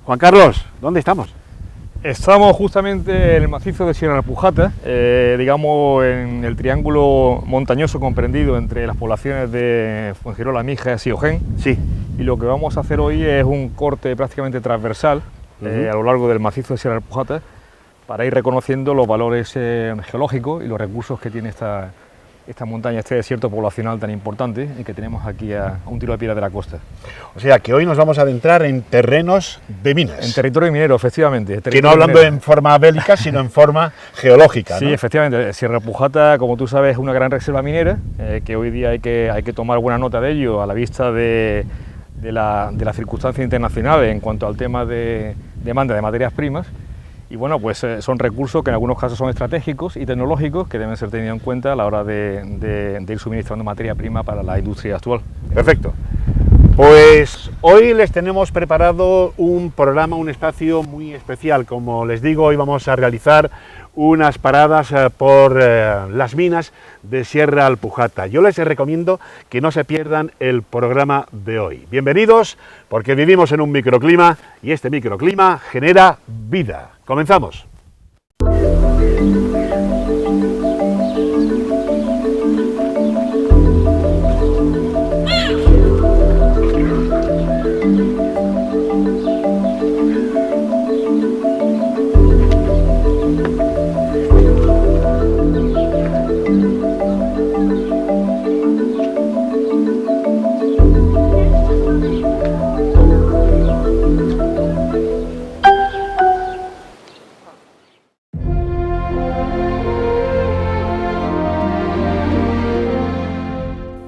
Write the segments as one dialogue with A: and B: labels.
A: Juan Carlos, ¿dónde estamos?
B: Estamos justamente en el macizo de Sierra Alpujata, digamos en el triángulo montañoso comprendido entre las poblaciones de Fuengirola, Mijas y Ojén.
A: Sí.
B: Y lo que vamos a hacer hoy es un corte prácticamente transversal a lo largo del macizo de Sierra Alpujata para ir reconociendo los valores geológicos y los recursos que tiene esta montaña, este desierto poblacional tan importante y que tenemos aquí a un tiro de piedra de la costa.
A: O sea que hoy nos vamos a adentrar en terrenos de minas.
B: En territorio minero, efectivamente.
A: Que no hablando en forma bélica, sino en forma geológica,
B: Sí,
A: ¿no?
B: efectivamente. Sierra Alpujata, como tú sabes, es una gran reserva minera, que hoy día hay que tomar buena nota de ello a la vista de las circunstancias internacionales en cuanto al tema de demanda de materias primas. Y bueno, pues son recursos que en algunos casos son estratégicos y tecnológicos que deben ser tenidos en cuenta a la hora de ir suministrando materia prima para la industria actual.
A: Perfecto. Pues hoy les tenemos preparado un programa, un espacio muy especial. Como les digo, hoy vamos a realizar unas paradas por las minas de Sierra Alpujata. Yo les recomiendo que no se pierdan el programa de hoy. Bienvenidos, porque vivimos en un microclima y este microclima genera vida. Comenzamos.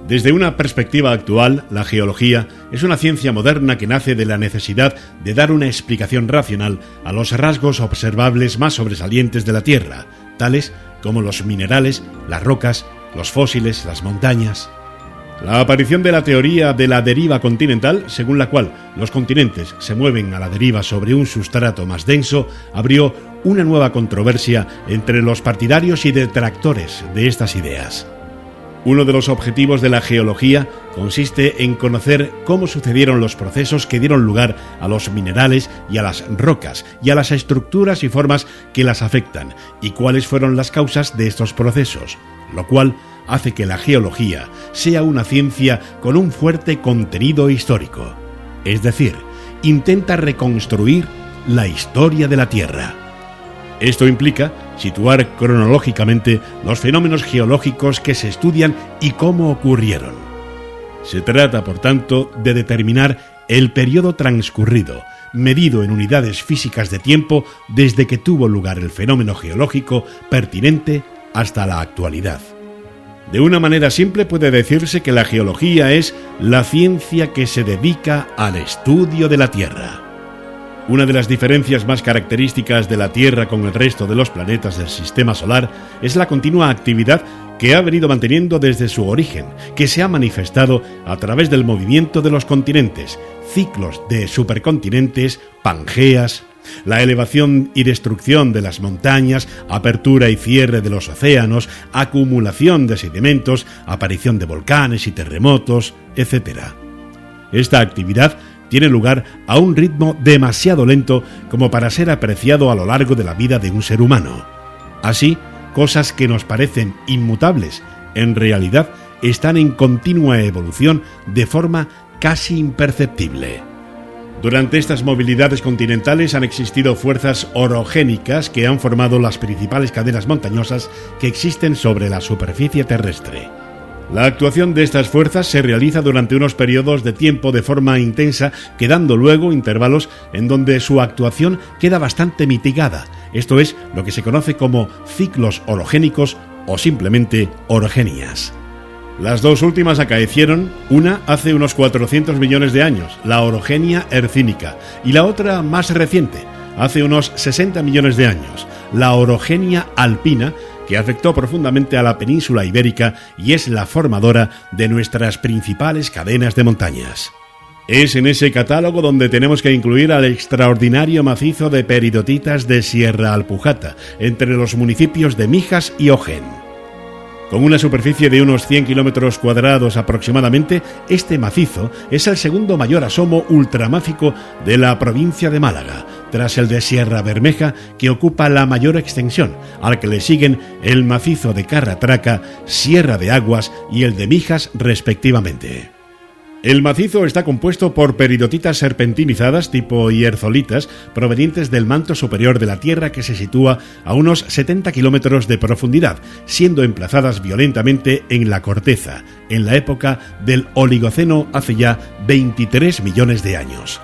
C: Desde una perspectiva actual, la geología es una ciencia moderna que nace de la necesidad de dar una explicación racional a los rasgos observables más sobresalientes de la Tierra, tales como los minerales, las rocas, los fósiles, las montañas. La aparición de la teoría de la deriva continental, según la cual los continentes se mueven a la deriva sobre un sustrato más denso, abrió una nueva controversia entre los partidarios y detractores de estas ideas. Uno de los objetivos de la geología consiste en conocer cómo sucedieron los procesos que dieron lugar a los minerales y a las rocas y a las estructuras y formas que las afectan y cuáles fueron las causas de estos procesos, lo cual hace que la geología sea una ciencia con un fuerte contenido histórico. Es decir, intenta reconstruir la historia de la Tierra. Esto implica situar cronológicamente los fenómenos geológicos que se estudian y cómo ocurrieron. Se trata, por tanto, de determinar el periodo transcurrido, medido en unidades físicas de tiempo desde que tuvo lugar el fenómeno geológico pertinente hasta la actualidad. De una manera simple puede decirse que la geología es la ciencia que se dedica al estudio de la Tierra. Una de las diferencias más características de la Tierra con el resto de los planetas del Sistema Solar es la continua actividad que ha venido manteniendo desde su origen, que se ha manifestado a través del movimiento de los continentes, ciclos de supercontinentes, pangeas, la elevación y destrucción de las montañas, apertura y cierre de los océanos, acumulación de sedimentos, aparición de volcanes y terremotos, etc. Esta actividad tiene lugar a un ritmo demasiado lento como para ser apreciado a lo largo de la vida de un ser humano. Así, cosas que nos parecen inmutables, en realidad están en continua evolución de forma casi imperceptible. Durante estas movilidades continentales han existido fuerzas orogénicas que han formado las principales cadenas montañosas que existen sobre la superficie terrestre. La actuación de estas fuerzas se realiza durante unos periodos de tiempo de forma intensa, quedando luego intervalos en donde su actuación queda bastante mitigada. Esto es lo que se conoce como ciclos orogénicos o simplemente orogenias. Las dos últimas acaecieron, una hace unos 400 millones de años, la orogenia hercínica, y la otra más reciente, hace unos 60 millones de años, la orogenia alpina, que afectó profundamente a la península ibérica y es la formadora de nuestras principales cadenas de montañas. Es en ese catálogo donde tenemos que incluir al extraordinario macizo de peridotitas de Sierra Alpujata, entre los municipios de Mijas y Ojén. Con una superficie de unos 100 kilómetros cuadrados aproximadamente, este macizo es el segundo mayor asomo ultramáfico de la provincia de Málaga, tras el de Sierra Bermeja, que ocupa la mayor extensión, al que le siguen el macizo de Carratraca, Sierra de Aguas y el de Mijas, respectivamente. El macizo está compuesto por peridotitas serpentinizadas tipo hierzolitas provenientes del manto superior de la Tierra, que se sitúa a unos 70 kilómetros de profundidad, siendo emplazadas violentamente en la corteza, en la época del Oligoceno hace ya 23 millones de años.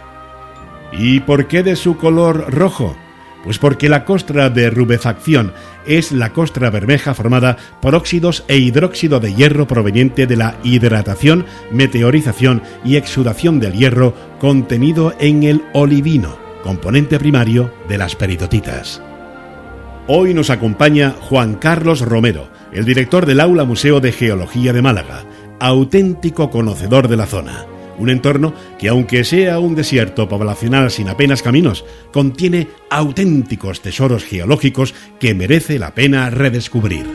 C: ¿Y por qué de su color rojo? Pues porque la costra de rubefacción es la costra bermeja formada por óxidos e hidróxido de hierro proveniente de la hidratación, meteorización y exudación del hierro contenido en el olivino, componente primario de las peridotitas. Hoy nos acompaña Juan Carlos Romero, el director del Aula Museo de Geología de Málaga, auténtico conocedor de la zona. Un entorno que, aunque sea un desierto poblacional sin apenas caminos, contiene auténticos tesoros geológicos que merece la pena redescubrir.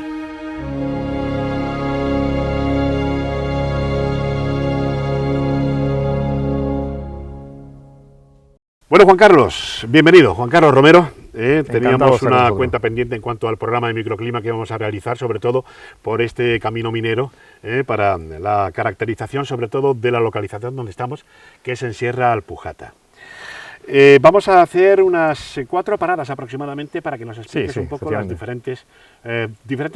A: Bueno, Juan Carlos, bienvenido. Juan Carlos Romero. Teníamos una cuenta pendiente en cuanto al programa de microclima que vamos a realizar, sobre todo por este camino minero, para la caracterización, sobre todo, de la localización donde estamos, que es en Sierra Alpujata. Vamos a hacer unas 4 paradas aproximadamente para que nos expliques un poco los diferentes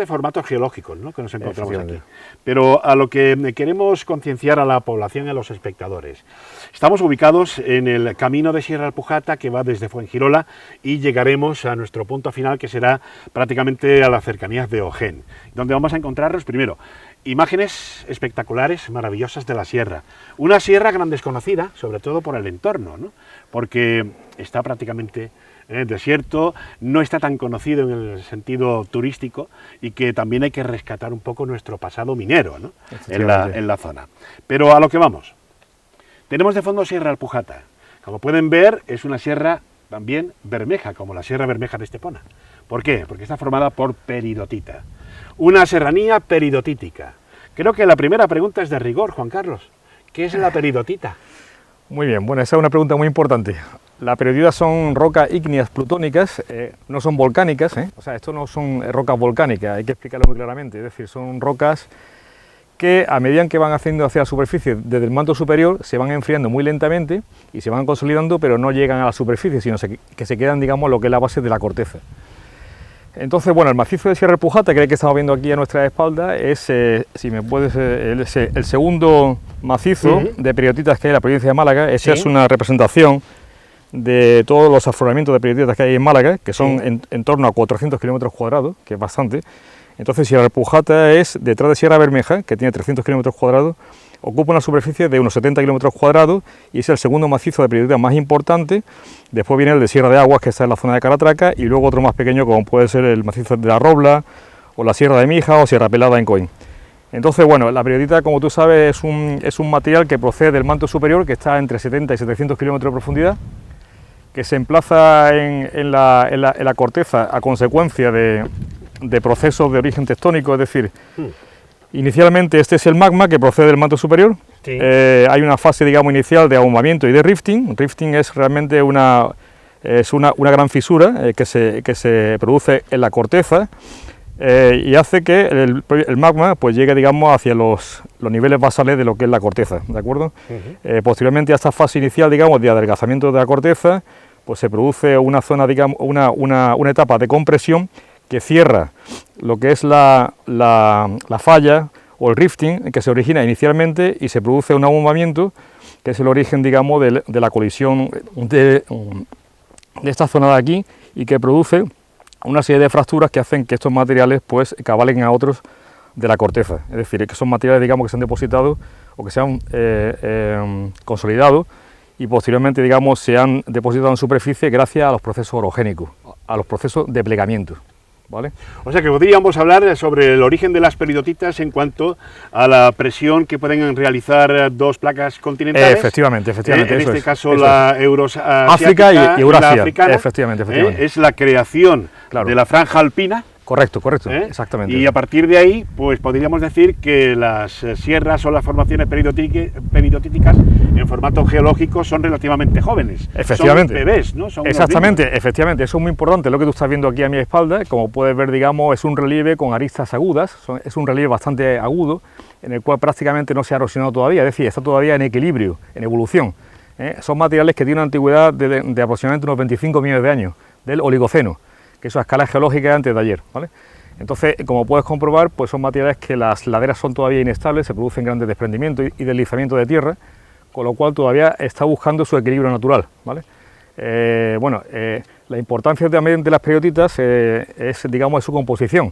A: formatos geológicos, ¿no?, que nos encontramos aquí. Pero a lo que queremos concienciar a la población y a los espectadores. Estamos ubicados en el camino de Sierra Alpujata, que va desde Fuengirola, y llegaremos a nuestro punto final, que será prácticamente a las cercanías de Ojén, donde vamos a encontrarnos primero imágenes espectaculares, maravillosas de la sierra. Una sierra gran desconocida, sobre todo por el entorno, ¿no?, porque está prácticamente desierto, no está tan conocido en el sentido turístico, y que también hay que rescatar un poco nuestro pasado minero, ¿no?, en la zona. Pero a lo que vamos. Tenemos de fondo Sierra Alpujata. Como pueden ver, es una sierra también bermeja, como la Sierra Bermeja de Estepona. ¿Por qué? Porque está formada por peridotita. Una serranía peridotítica. Creo que la primera pregunta es de rigor, Juan Carlos. ¿Qué es la peridotita?
B: Muy bien, bueno, esa es una pregunta muy importante. Las peridotitas son rocas ígneas plutónicas, no son volcánicas, o sea, esto no son rocas volcánicas, hay que explicarlo muy claramente. Es decir, son rocas que a medida que van haciendo hacia la superficie desde el manto superior se van enfriando muy lentamente y se van consolidando, pero no llegan a la superficie, sino que se quedan, digamos, lo que es la base de la corteza. Entonces, bueno, el macizo de Sierra Alpujata, que es el que estamos viendo aquí a nuestra espalda, es, si me puedes, el segundo macizo de peridotitas que hay en la provincia de Málaga. Esa es una representación de todos los afloramientos de peridotitas que hay en Málaga, que son en torno a 400 kilómetros cuadrados, que es bastante. Entonces, Sierra Alpujata es detrás de Sierra Bermeja, que tiene 300 kilómetros cuadrados, ocupa una superficie de unos 70 kilómetros cuadrados y es el segundo macizo de peridotitas más importante. Después viene el de Sierra de Aguas, que está en la zona de Carratraca, y luego otro más pequeño, como puede ser el macizo de la Robla, o la Sierra de Mijas, o Sierra Pelada en Coín. Entonces, bueno, la periodita, como tú sabes, es un material que procede del manto superior, que está entre 70 y 700 kilómetros de profundidad, que se emplaza en la corteza a consecuencia de procesos de origen tectónico, es decir, inicialmente este es el magma que procede del manto superior. Hay una fase, digamos, inicial de ahumamiento y de rifting. Rifting es realmente una gran fisura que se produce en la corteza y hace que el magma pues llegue, digamos, hacia los niveles basales de lo que es la corteza, ¿de acuerdo? Posteriormente a esta fase inicial, digamos, de adelgazamiento de la corteza, pues se produce una zona, digamos, una etapa de compresión que cierra lo que es la falla o el rifting, que se origina inicialmente, y se produce un ahumamiento, que es el origen, digamos, de la colisión de esta zona de aquí, y que produce una serie de fracturas que hacen que estos materiales pues cabalen a otros de la corteza. Es decir, que son materiales, digamos, que se han depositado o que se han consolidado y posteriormente, digamos, se han depositado en superficie gracias a los procesos orogénicos, a los procesos de plegamiento. ¿Vale?
A: O sea que podríamos hablar sobre el origen de las peridotitas en cuanto a la presión que pueden realizar dos placas continentales.
B: Efectivamente.
A: En este caso la euroasiática
B: África y Eurasia.
A: La africana.
B: Efectivamente.
A: Es la creación de la franja alpina,
B: Correcto, exactamente.
A: Y a partir de ahí, pues podríamos decir que las sierras o las formaciones peridotíticas en formato geológico son relativamente jóvenes.
B: Efectivamente.
A: Son bebés, ¿no? Son
B: exactamente, efectivamente. Eso es muy importante. Lo que tú estás viendo aquí a mi espalda, como puedes ver, digamos, es un relieve con aristas agudas. Es un relieve bastante agudo, en el cual prácticamente no se ha erosionado todavía, es decir, está todavía en equilibrio, en evolución. Son materiales que tienen una antigüedad de aproximadamente unos 25 millones de años, del Oligoceno, que es a escala geológica antes de ayer, ¿vale? Entonces, como puedes comprobar, pues son materiales que las laderas son todavía inestables, se producen grandes desprendimientos y deslizamientos de tierra, con lo cual todavía está buscando su equilibrio natural, ¿vale? La importancia también de las peridotitas es, digamos, su composición,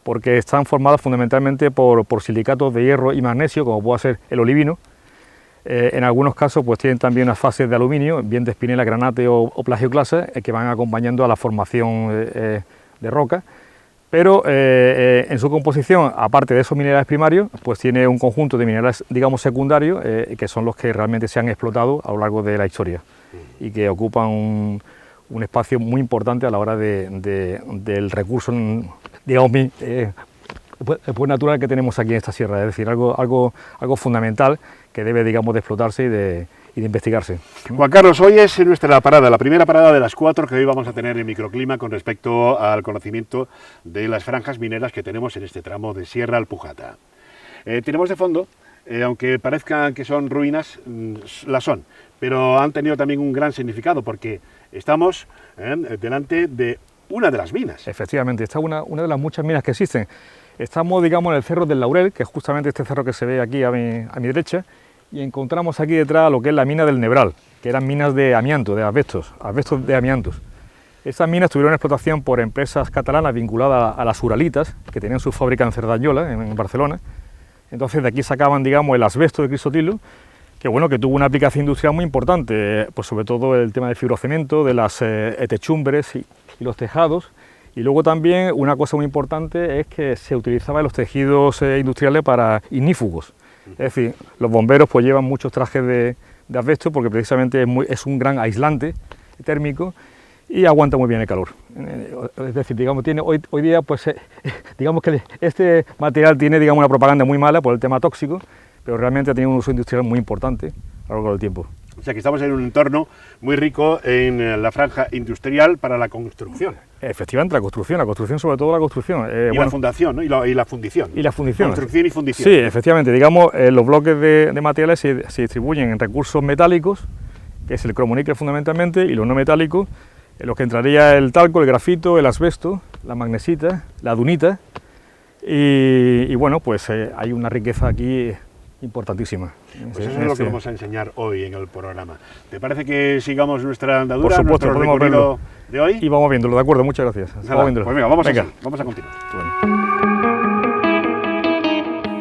B: porque están formadas fundamentalmente por silicatos de hierro y magnesio, como puede ser el olivino. En algunos casos pues tienen también unas fases de aluminio, bien de espinela, granate o plagioclasa, que van acompañando a la formación de roca, pero en su composición, aparte de esos minerales primarios, pues tiene un conjunto de minerales, digamos, secundarios, que son los que realmente se han explotado a lo largo de la historia y que ocupan un espacio muy importante a la hora del recurso, digamos, pues natural que tenemos aquí en esta sierra, es decir, algo fundamental que debe, digamos, de explotarse y de investigarse.
A: Juan Carlos, hoy es nuestra parada, la primera parada de las 4 que hoy vamos a tener en Microclima con respecto al conocimiento de las franjas mineras que tenemos en este tramo de Sierra Alpujata. Tenemos de fondo, aunque parezcan que son ruinas, las son, pero han tenido también un gran significado porque estamos delante de una de las minas.
B: Efectivamente, esta es una de las muchas minas que existen. Estamos, digamos, en el Cerro del Laurel, que es justamente este cerro que se ve aquí a mi derecha, y encontramos aquí detrás lo que es la mina del Nebral, que eran minas de amianto, de asbestos de amiantos. Estas minas tuvieron explotación por empresas catalanas vinculadas a las Uralitas, que tenían su fábrica en Cerdanyola, en Barcelona. Entonces de aquí sacaban, digamos, el asbesto de crisotilo, que bueno, que tuvo una aplicación industrial muy importante, pues sobre todo el tema del fibrocemento, de las techumbres y los tejados. Y luego también una cosa muy importante es que se utilizaba en los tejidos industriales para ignífugos. Es decir, los bomberos pues llevan muchos trajes de asbesto porque precisamente es un gran aislante térmico y aguanta muy bien el calor. Es decir, digamos, hoy día pues digamos que este material tiene, digamos, una propaganda muy mala por el tema tóxico, pero realmente ha tenido un uso industrial muy importante a lo largo del tiempo.
A: O sea que estamos en un entorno muy rico en la franja industrial para la construcción.
B: Efectivamente, la construcción, sobre todo la construcción.
A: La fundación, ¿no? y la fundición.
B: Y la fundición.
A: Construcción y fundición.
B: Sí, efectivamente, digamos, los bloques de materiales se distribuyen en recursos metálicos, que es el cromoníquel fundamentalmente, y los no metálicos, en los que entraría el talco, el grafito, el asbesto, la magnesita, la dunita, y bueno, pues hay una riqueza aquí importantísima.
A: Pues eso es lo que vamos a enseñar hoy en el programa. ¿Te parece que sigamos nuestra andadura,
B: por supuesto,
A: nuestro recorrido de hoy?
B: Y vamos viéndolo, de acuerdo, muchas gracias.
A: Nada, pues venga, vamos a continuar.
C: Bueno.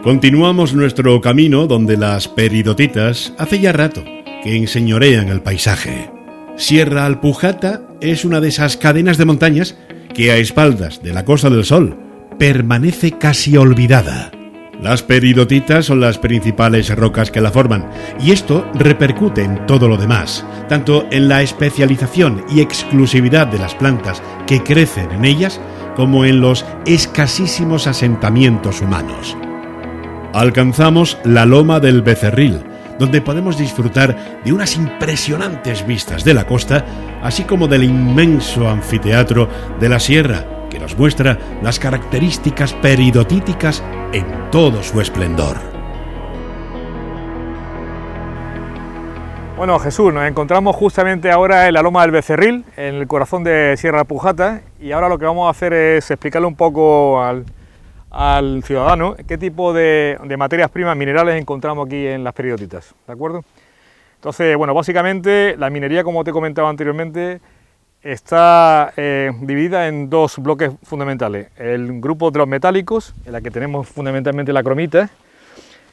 C: Continuamos nuestro camino donde las peridotitas hace ya rato que enseñorean el paisaje. Sierra Alpujata es una de esas cadenas de montañas que a espaldas de la Costa del Sol permanece casi olvidada. Las peridotitas son las principales rocas que la forman, y esto repercute en todo lo demás, tanto en la especialización y exclusividad de las plantas que crecen en ellas, como en los escasísimos asentamientos humanos. Alcanzamos la Loma del Becerril, donde podemos disfrutar de unas impresionantes vistas de la costa, así como del inmenso anfiteatro de la sierra, que nos muestra las características peridotíticas en todo su esplendor.
B: Bueno, Jesús, nos encontramos justamente ahora en la Loma del Becerril, en el corazón de Sierra Alpujata, y ahora lo que vamos a hacer es explicarle un poco al ciudadano qué tipo de materias primas minerales encontramos aquí en las peridotitas, ¿de acuerdo? Entonces, bueno, básicamente la minería, como te comentaba anteriormente, está dividida en dos bloques fundamentales. El grupo de los metálicos, en la que tenemos fundamentalmente la cromita,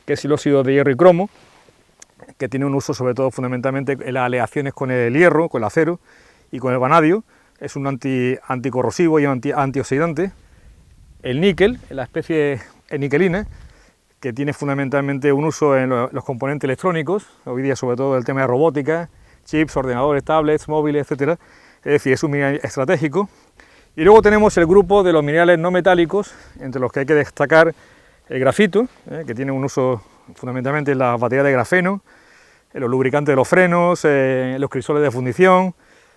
B: que es el óxido de hierro y cromo, que tiene un uso sobre todo fundamentalmente en las aleaciones con el hierro, con el acero y con el vanadio. Es un anticorrosivo y antioxidante. El níquel, la especie niquelina, que tiene fundamentalmente un uso en los componentes electrónicos, hoy día sobre todo el tema de robótica, chips, ordenadores, tablets, móviles, etcétera. Es decir, es un mineral estratégico. Y luego tenemos el grupo de los minerales no metálicos, entre los que hay que destacar el grafito, que tiene un uso fundamentalmente en las baterías de grafeno, en los lubricantes de los frenos, en los crisoles de fundición.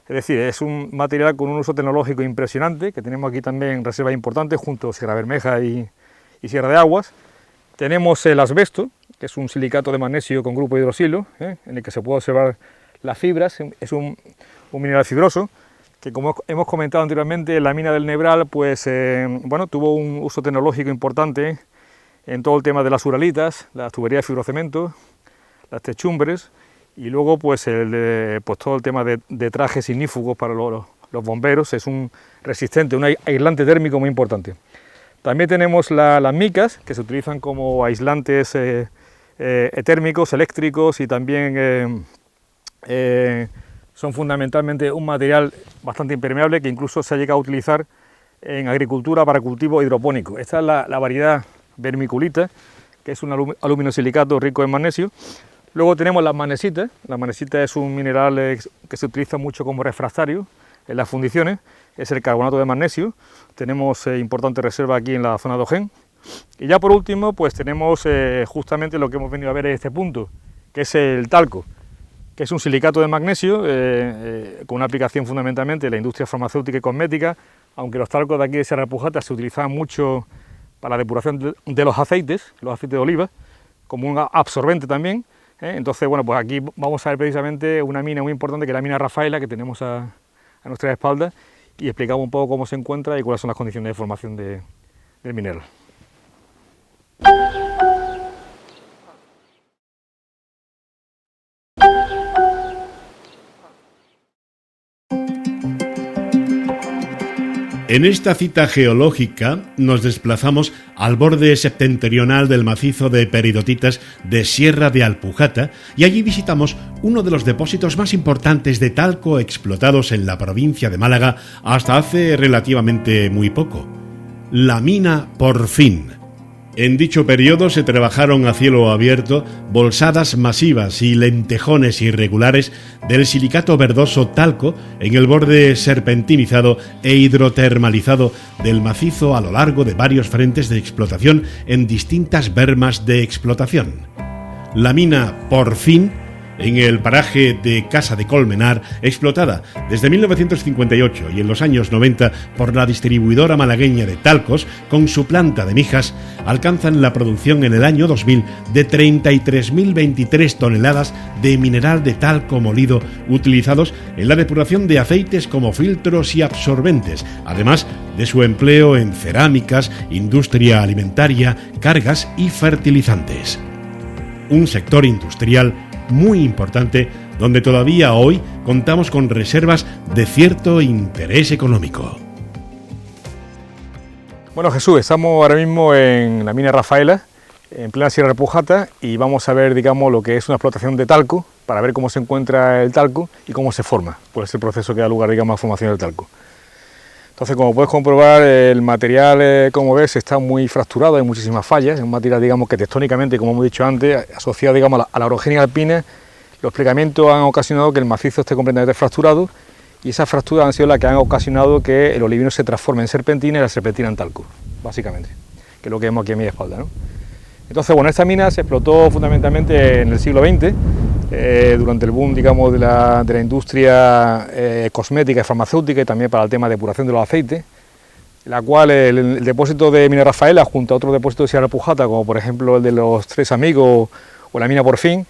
B: Es decir, es un material con un uso tecnológico impresionante, que tenemos aquí también reservas importantes junto a Sierra Bermeja y Sierra de Aguas. Tenemos el asbesto, que es un silicato de magnesio con grupo hidroxilo, en el que se puede observar las fibras. Es un mineral fibroso, que como hemos comentado anteriormente, la mina del Nebral pues, bueno, tuvo un uso tecnológico importante en todo el tema de las uralitas, las tuberías de fibrocemento, las techumbres, y luego pues, pues todo el tema de trajes ignífugos para los bomberos. Es un resistente, un aislante térmico muy importante. También tenemos las micas, que se utilizan como aislantes térmicos, eléctricos, y también son fundamentalmente un material bastante impermeable que incluso se ha llegado a utilizar en agricultura para cultivo hidropónico. Esta es la variedad vermiculita, que es un aluminosilicato rico en magnesio. Luego tenemos las magnesitas. La magnesita es un mineral que se utiliza mucho como refractario en las fundiciones. Es el carbonato de magnesio. Tenemos importante reserva aquí en la zona de Ojén. Y ya por último, pues tenemos justamente lo que hemos venido a ver en este punto, que es el talco, que es un silicato de magnesio con una aplicación fundamentalmente en la industria farmacéutica y cosmética, aunque los talcos de aquí de Sierra de Pujata se utilizaban mucho para la depuración de los aceites de oliva, como un absorbente también. Entonces, bueno, pues aquí vamos a ver precisamente una mina muy importante, que es la mina Rafaela, que tenemos a nuestra espalda, y explicamos un poco cómo se encuentra y cuáles son las condiciones de formación del mineral.
C: En esta cita geológica nos desplazamos al borde septentrional del macizo de peridotitas de Sierra de Alpujata y allí visitamos uno de los depósitos más importantes de talco explotados en la provincia de Málaga hasta hace relativamente muy poco, la mina Porfín. En dicho periodo se trabajaron a cielo abierto bolsadas masivas y lentejones irregulares del silicato verdoso talco en el borde serpentinizado e hidrotermalizado del macizo a lo largo de varios frentes de explotación en distintas bermas de explotación. La mina Porfín, en el paraje de Casa de Colmenar, explotada desde 1958 y en los años 90 por la distribuidora malagueña de talcos, con su planta de Mijas, alcanzan la producción en el año 2000 de 33.023 toneladas de mineral de talco molido utilizados en la depuración de aceites como filtros y absorbentes, además de su empleo en cerámicas, industria alimentaria, cargas y fertilizantes. Un sector industrial muy importante, donde todavía hoy contamos con reservas de cierto interés económico.
B: Bueno, Jesús, estamos ahora mismo en la mina Rafaela, en plena Sierra de Pujata, y vamos a ver, digamos, lo que es una explotación de talco, para ver cómo se encuentra el talco y cómo se forma, pues es el proceso que da lugar, digamos, a la formación del talco. Entonces, como puedes comprobar, el material, como ves, está muy fracturado, hay muchísimas fallas. Es un material, digamos, que tectónicamente, como hemos dicho antes, asociado, digamos, a la orogenia alpina, los plegamientos han ocasionado que el macizo esté completamente fracturado, y esas fracturas han sido las que han ocasionado que el olivino se transforme en serpentina y la serpentina en talco, básicamente, que es lo que vemos aquí a mi espalda, ¿no? Entonces, bueno, esta mina se explotó fundamentalmente en el siglo XX, durante el boom, digamos, de la industria cosmética y farmacéutica, y también para el tema de depuración de los aceites, la cual el depósito de mina Rafaela, junto a otros depósitos de Sierra de Pujata, como por ejemplo el de los Tres Amigos o la mina Porfín,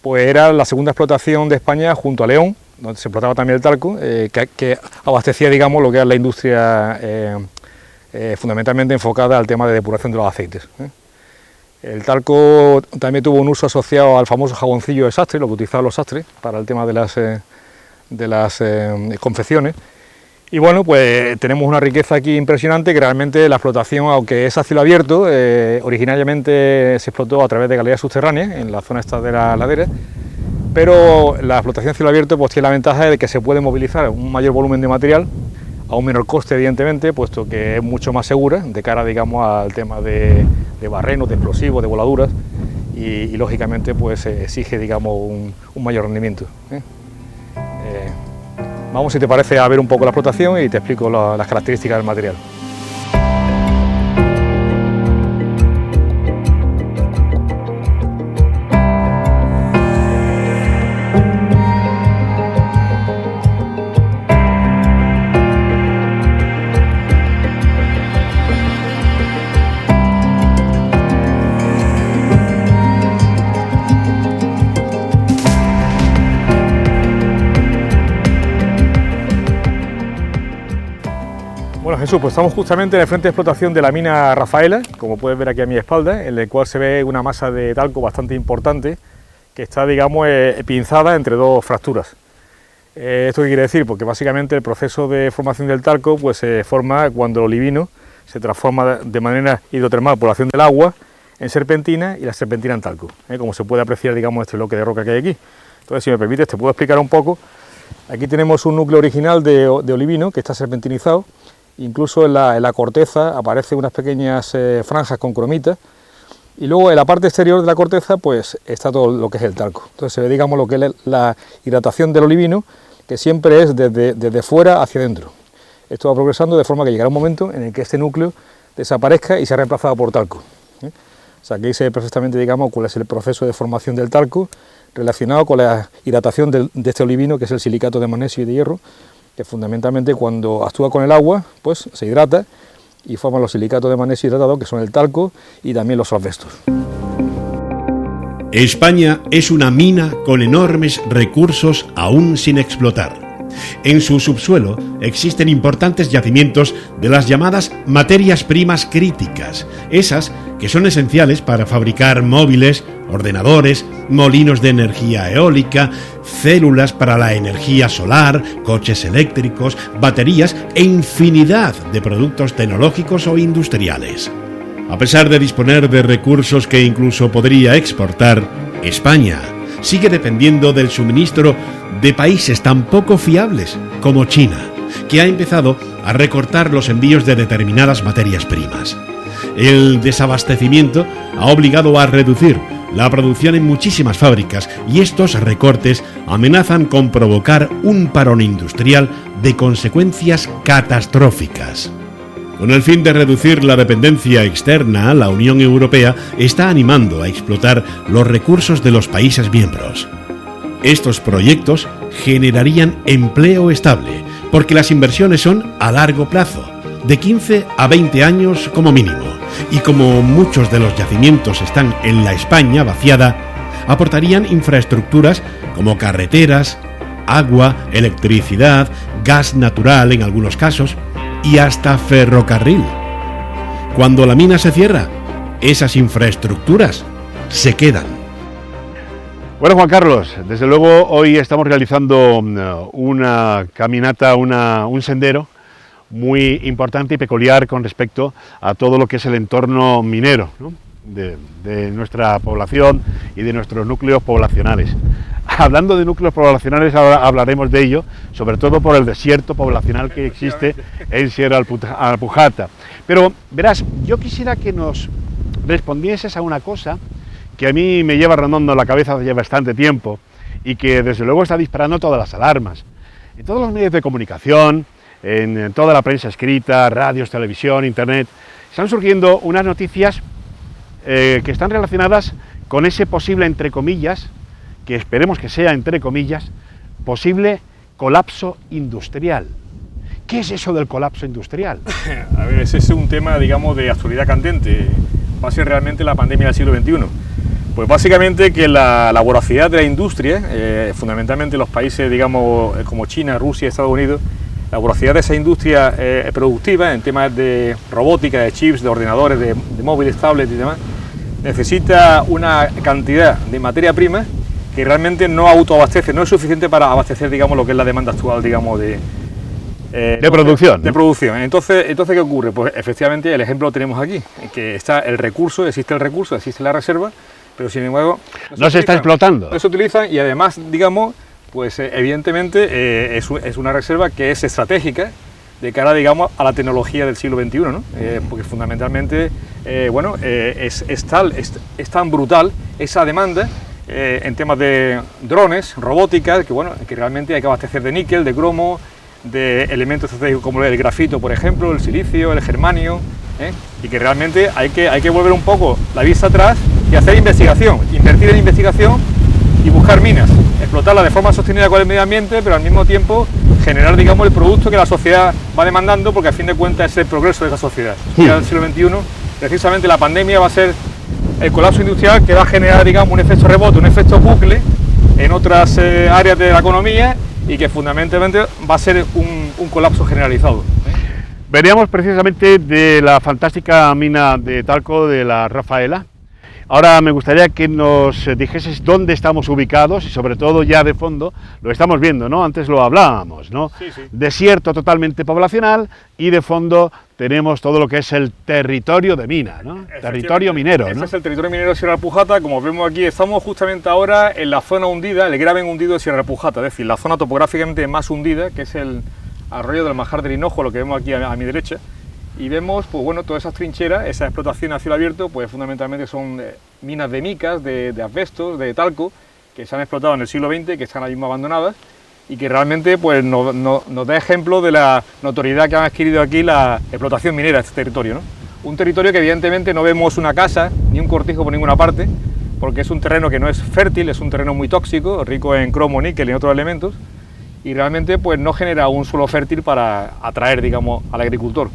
B: pues era la segunda explotación de España junto a León, donde se explotaba también el talco, que abastecía, digamos, lo que era la industria fundamentalmente enfocada al tema de depuración de los aceites. El talco también tuvo un uso asociado al famoso jaboncillo de sastre, lo que utilizaban los sastres para el tema de las confecciones. Y bueno, pues tenemos una riqueza aquí impresionante, que realmente la explotación, aunque es a cielo abierto, originariamente se explotó a través de galerías subterráneas en la zona esta de la ladera, pero la explotación a cielo abierto pues tiene la ventaja de que se puede movilizar un mayor volumen de material a un menor coste, evidentemente, puesto que es mucho más segura de cara, digamos, al tema de barrenos, de explosivos, de voladuras, y lógicamente pues exige, digamos, un mayor rendimiento. Vamos, si te parece, a ver un poco la explotación y te explico las características del material. Bueno, Jesús, pues estamos justamente en el frente de explotación de la mina Rafaela, como puedes ver aquí a mi espalda, en el cual se ve una masa de talco bastante importante que está, digamos, pinzada entre dos fracturas. ¿Esto qué quiere decir? Porque básicamente el proceso de formación del talco pues se forma cuando el olivino se transforma de manera hidrotermal por la acción del agua en serpentina y la serpentina en talco, como se puede apreciar, digamos, este bloque de roca que hay aquí. Entonces, si me permites, te puedo explicar un poco. Aquí tenemos un núcleo original de olivino que está serpentinizado. Incluso en la corteza aparecen unas pequeñas franjas con cromita, y luego en la parte exterior de la corteza pues está todo lo que es el talco. Entonces se ve, digamos, lo que es la hidratación del olivino, que siempre es desde fuera hacia adentro. Esto va progresando de forma que llegará un momento en el que este núcleo desaparezca y sea reemplazado por talco. O sea, aquí se ve perfectamente, digamos, cuál es el proceso de formación del talco relacionado con la hidratación de este olivino, que es el silicato de magnesio y de hierro, que fundamentalmente cuando actúa con el agua pues se hidrata y forma los silicatos de magnesio hidratado, que son el talco y también los asbestos.
C: España es una mina con enormes recursos aún sin explotar. En su subsuelo existen importantes yacimientos de las llamadas materias primas críticas, esas que son esenciales para fabricar móviles, ordenadores, molinos de energía eólica, células para la energía solar, coches eléctricos, baterías e infinidad de productos tecnológicos o industriales. A pesar de disponer de recursos que incluso podría exportar, España sigue dependiendo del suministro de países tan poco fiables como China, que ha empezado a recortar los envíos de determinadas materias primas. El desabastecimiento ha obligado a reducir la producción en muchísimas fábricas, y estos recortes amenazan con provocar un parón industrial de consecuencias catastróficas. Con el fin de reducir la dependencia externa, la Unión Europea está animando a explotar los recursos de los países miembros. Estos proyectos generarían empleo estable, porque las inversiones son a largo plazo, de 15 a 20 años como mínimo, y como muchos de los yacimientos están en la España vaciada, aportarían infraestructuras como carreteras, agua, electricidad, gas natural en algunos casos, y hasta ferrocarril. Cuando la mina se cierra, esas infraestructuras se quedan.
A: Bueno, Juan Carlos, desde luego hoy estamos realizando una caminata, un sendero muy importante y peculiar con respecto a todo lo que es el entorno minero, ¿no?, de nuestra población y de nuestros núcleos poblacionales. Hablando de núcleos poblacionales, ahora hablaremos de ello, sobre todo por el desierto poblacional que existe en Sierra Alpujata. Pero verás, yo quisiera que nos respondieses a una cosa que a mí me lleva rondando la cabeza hace bastante tiempo y que desde luego está disparando todas las alarmas. En todos los medios de comunicación, en toda la prensa escrita, radios, televisión, internet, están surgiendo unas noticias que están relacionadas con ese posible, entre comillas, que esperemos que sea entre comillas, posible colapso industrial. ¿Qué es eso del colapso industrial?
B: A ver, ese es un tema, digamos, de actualidad candente. Va a ser realmente la pandemia del siglo XXI. Pues básicamente que la voracidad de la industria, fundamentalmente los países, digamos, como China, Rusia, Estados Unidos, la voracidad de esa industria productiva en temas de robótica, de chips, de ordenadores, de móviles, tablets y demás, necesita una cantidad de materia prima que realmente no autoabastece, no es suficiente para abastecer, digamos, lo que es la demanda actual, digamos, de
A: producción.
B: De producción. Entonces, ¿qué ocurre? Pues efectivamente el ejemplo lo tenemos aquí, que está el recurso, existe la reserva, pero sin embargo
A: no se está explotando.
B: No se utilizan y además, digamos, pues evidentemente es una reserva que es estratégica de cara, digamos, a la tecnología del siglo XXI, ¿no? Porque fundamentalmente, es tan brutal esa demanda en temas de drones, robótica, que bueno, que realmente hay que abastecer de níquel, de cromo, de elementos estratégicos como el grafito, por ejemplo, el silicio, el germanio, y que realmente hay que volver un poco la vista atrás y hacer investigación, invertir en investigación y buscar minas, explotarlas de forma sostenida con el medio ambiente, pero al mismo tiempo generar, digamos, el producto que la sociedad va demandando, porque a fin de cuentas es el progreso de esa sociedad. Ya en el siglo XXI, precisamente la pandemia va a ser el colapso industrial que va a generar, digamos, un efecto rebote, un efecto bucle en otras áreas de la economía, y que fundamentalmente va a ser un colapso generalizado.
A: Veníamos precisamente de la fantástica mina de talco de la Rafaela. Ahora me gustaría que nos dijeses dónde estamos ubicados y sobre todo ya de fondo, lo estamos viendo, ¿no? Antes lo hablábamos, ¿no?
B: Sí, sí.
A: Desierto totalmente poblacional y de fondo tenemos todo lo que es el territorio de mina, ¿no? Territorio minero, ¿no?
B: Este es el territorio minero de Sierra de Pujata. Como vemos aquí, estamos justamente ahora en la zona hundida, el graben hundido de Sierra de Pujata, es decir, la zona topográficamente más hundida, que es el arroyo del Majar del Hinojo, lo que vemos aquí a mi derecha. Y vemos, pues bueno, todas esas trincheras, esa explotación a cielo abierto, pues fundamentalmente son minas de micas, de asbestos, de talco, que se han explotado en el siglo XX, que están ahí mismo abandonadas, y que realmente pues, nos da ejemplo de la notoriedad que han adquirido aquí la explotación minera de este territorio, ¿no? Un territorio que evidentemente no vemos una casa, ni un cortijo por ninguna parte, porque es un terreno que no es fértil, es un terreno muy tóxico, rico en cromo, níquel y otros elementos, y realmente pues, no genera un suelo fértil para atraer, digamos, al agricultor.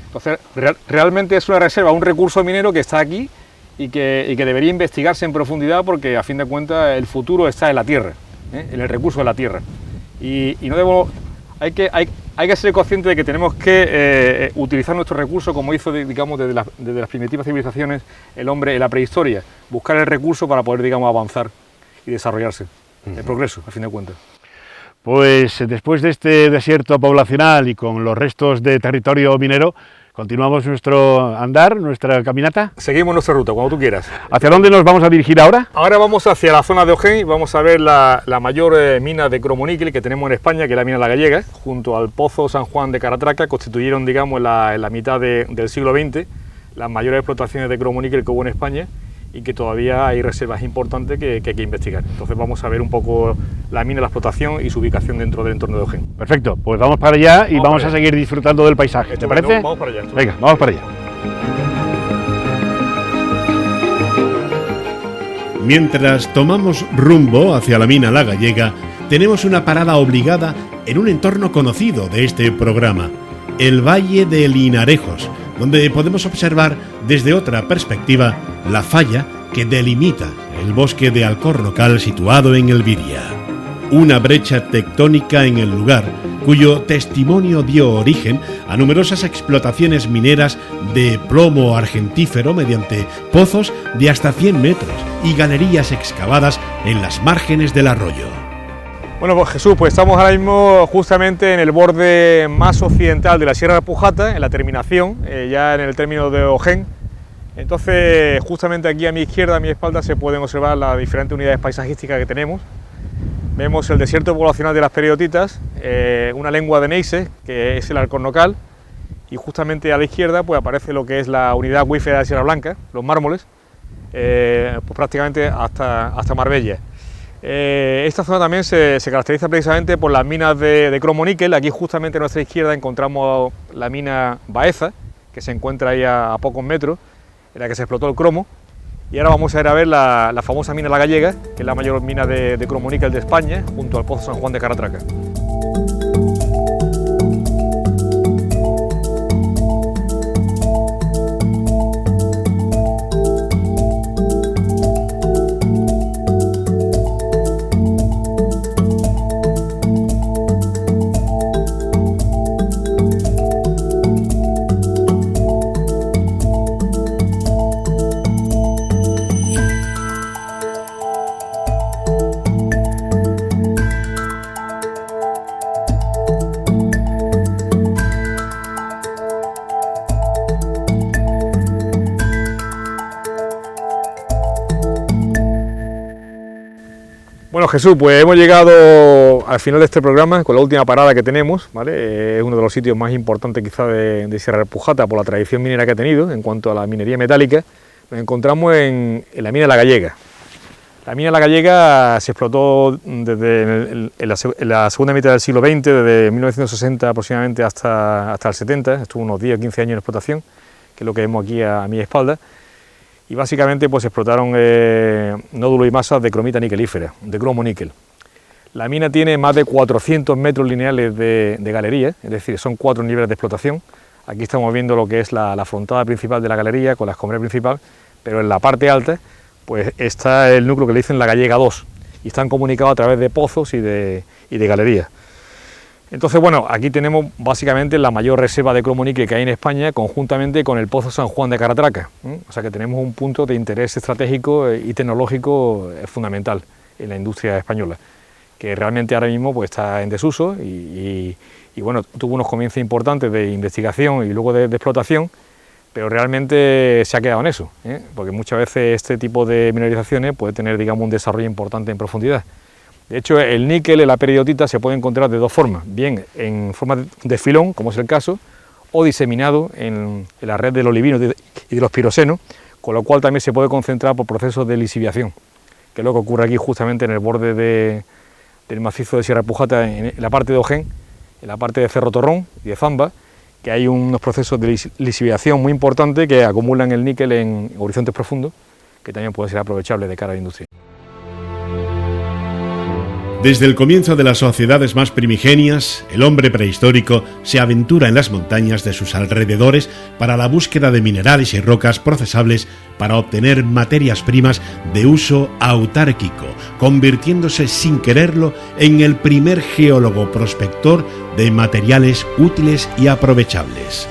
B: Entonces, realmente es una reserva, un recurso minero que está aquí y que debería investigarse en profundidad, porque a fin de cuentas el futuro está en la tierra, en el recurso de la tierra. Y no debemos, hay que ser conscientes de que tenemos que utilizar nuestros recursos como hizo, digamos, desde las primitivas civilizaciones el hombre en la prehistoria, buscar el recurso para poder, digamos, avanzar y desarrollarse, el progreso, a fin de cuentas.
A: Pues después de este desierto poblacional y con los restos de territorio minero, continuamos nuestro andar, nuestra caminata.
B: Seguimos nuestra ruta, cuando tú quieras.
A: ¿Hacia dónde nos vamos a dirigir ahora?
B: Ahora vamos hacia la zona de Ojén y vamos a ver la mayor mina de cromoníquel que tenemos en España, que es la mina La Gallega, junto al Pozo San Juan de Caratraca. Constituyeron, digamos, en la mitad del siglo XX las mayores explotaciones de cromoníquel que hubo en España, y que todavía hay reservas importantes que hay que investigar. Entonces vamos a ver un poco la mina, la explotación y su ubicación dentro del entorno de Ojén.
A: Perfecto, pues vamos para allá y vamos a seguir disfrutando del paisaje, ¿te parece?
B: Vamos para allá.
A: Venga, vamos para allá.
C: Mientras tomamos rumbo hacia la mina La Gallega, tenemos una parada obligada en un entorno conocido de este programa, el Valle de Linarejos, donde podemos observar desde otra perspectiva la falla que delimita el bosque de Alcornocal situado en Elviria. Una brecha tectónica en el lugar, cuyo testimonio dio origen a numerosas explotaciones mineras de plomo argentífero mediante pozos de hasta 100 metros y galerías excavadas en las márgenes del arroyo.
B: Bueno, pues Jesús, pues estamos ahora mismo justamente en el borde más occidental de la Sierra de Pujata, en la terminación, ya en el término de Ojén. Entonces, justamente aquí a mi izquierda, a mi espalda, se pueden observar las diferentes unidades paisajísticas que tenemos. Vemos el desierto poblacional de las Periotitas, una lengua de Neises, que es el Alcornocal, y justamente a la izquierda pues aparece lo que es la unidad acuífera de Sierra Blanca, los mármoles, pues prácticamente hasta Marbella. Esta zona también se caracteriza precisamente por las minas de cromo-níquel. Aquí justamente a nuestra izquierda encontramos la mina Baeza, que se encuentra ahí a pocos metros, en la que se explotó el cromo. Y ahora vamos a ir a ver la famosa mina La Gallega, que es la mayor mina de cromo-níquel de España, junto al Pozo San Juan de Caratraca. Bueno, Jesús, pues hemos llegado al final de este programa con la última parada que tenemos, ¿vale? Es uno de los sitios más importantes quizá de Sierra de Pujata por la tradición minera que ha tenido en cuanto a la minería metálica. Nos encontramos en la mina La Gallega. La mina La Gallega se explotó desde en la segunda mitad del siglo XX, desde 1960 aproximadamente hasta el 70, estuvo unos 10 o 15 años en explotación, que es lo que vemos aquí a mi espalda, y básicamente pues explotaron nódulos y masas de cromita niquelífera, de cromo-níquel. La mina tiene más de 400 metros lineales de galería, es decir, son 4 niveles de explotación. Aquí estamos viendo lo que es la frontada principal de la galería con la escombrera principal, pero en la parte alta pues está el núcleo que le dicen La Gallega 2 y están comunicados a través de pozos y de galerías. Entonces, bueno, aquí tenemos básicamente la mayor reserva de cromo-níquel que hay en España, conjuntamente con el Pozo San Juan de Caratraca. O sea que tenemos un punto de interés estratégico y tecnológico fundamental en la industria española, que realmente ahora mismo pues está en desuso y bueno, tuvo unos comienzos importantes de investigación y luego de explotación, pero realmente se ha quedado en eso, porque muchas veces este tipo de mineralizaciones puede tener, digamos, un desarrollo importante en profundidad. De hecho, el níquel en la peridotita se puede encontrar de dos formas, bien en forma de filón, como es el caso, o diseminado en la red del olivino y de los piroxenos, con lo cual también se puede concentrar por procesos de lisiviación, que es lo que ocurre aquí justamente en el borde del macizo de Sierra Pujata, en la parte de Ojén, en la parte de Cerro Torrón y de Zamba, que hay unos procesos de lisiviación muy importantes que acumulan el níquel en horizontes profundos, que también puede ser aprovechable de cara a la industria.
C: Desde el comienzo de las sociedades más primigenias, el hombre prehistórico se aventura en las montañas de sus alrededores para la búsqueda de minerales y rocas procesables para obtener materias primas de uso autárquico, convirtiéndose sin quererlo en el primer geólogo prospector de materiales útiles y aprovechables.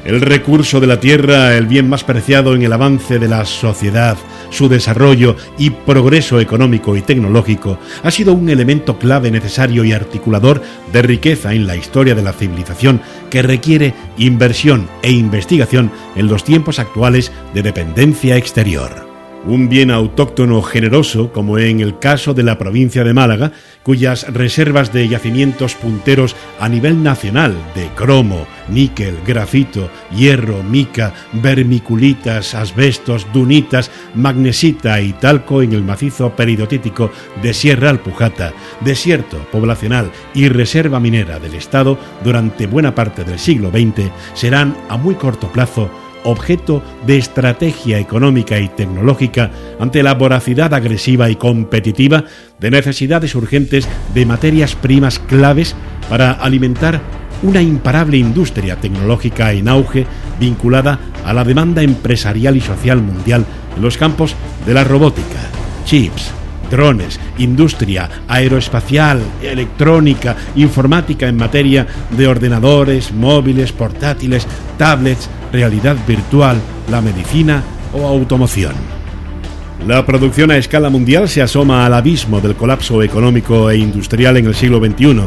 C: El recurso de la tierra, el bien más preciado en el avance de la sociedad, su desarrollo y progreso económico y tecnológico, ha sido un elemento clave, necesario y articulador de riqueza en la historia de la civilización que requiere inversión e investigación en los tiempos actuales de dependencia exterior. Un bien autóctono generoso, como en el caso de la provincia de Málaga, cuyas reservas de yacimientos punteros a nivel nacional de cromo, níquel, grafito, hierro, mica, vermiculitas, asbestos, dunitas, magnesita y talco en el macizo peridotítico de Sierra Alpujata, desierto poblacional y reserva minera del Estado durante buena parte del siglo XX, serán a muy corto plazo objeto de estrategia económica y tecnológica ante la voracidad agresiva y competitiva de necesidades urgentes de materias primas claves para alimentar una imparable industria tecnológica en auge vinculada a la demanda empresarial y social mundial en los campos de la robótica, chips, drones, industria aeroespacial, electrónica, informática en materia de ordenadores, móviles, portátiles, tablets, realidad virtual, la medicina o automoción. La producción a escala mundial se asoma al abismo del colapso económico e industrial en el siglo XXI.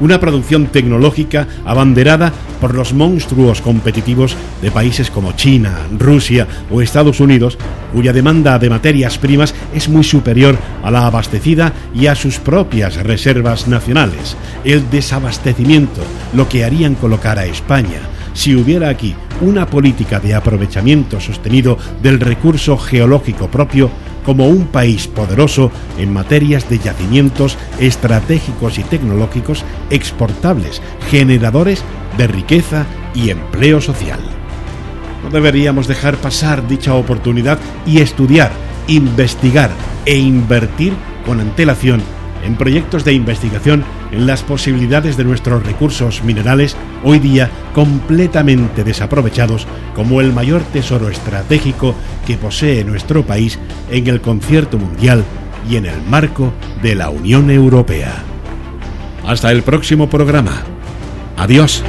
C: Una producción tecnológica abanderada por los monstruos competitivos de países como China, Rusia o Estados Unidos, cuya demanda de materias primas es muy superior a la abastecida y a sus propias reservas nacionales. El desabastecimiento, lo que harían colocar a España, si hubiera aquí una política de aprovechamiento sostenido del recurso geológico propio, como un país poderoso en materias de yacimientos estratégicos y tecnológicos exportables, generadores de riqueza y empleo social. No deberíamos dejar pasar dicha oportunidad y estudiar, investigar e invertir con antelación en proyectos de investigación en las posibilidades de nuestros recursos minerales, hoy día completamente desaprovechados, como el mayor tesoro estratégico que posee nuestro país en el concierto mundial y en el marco de la Unión Europea. Hasta el próximo programa. Adiós.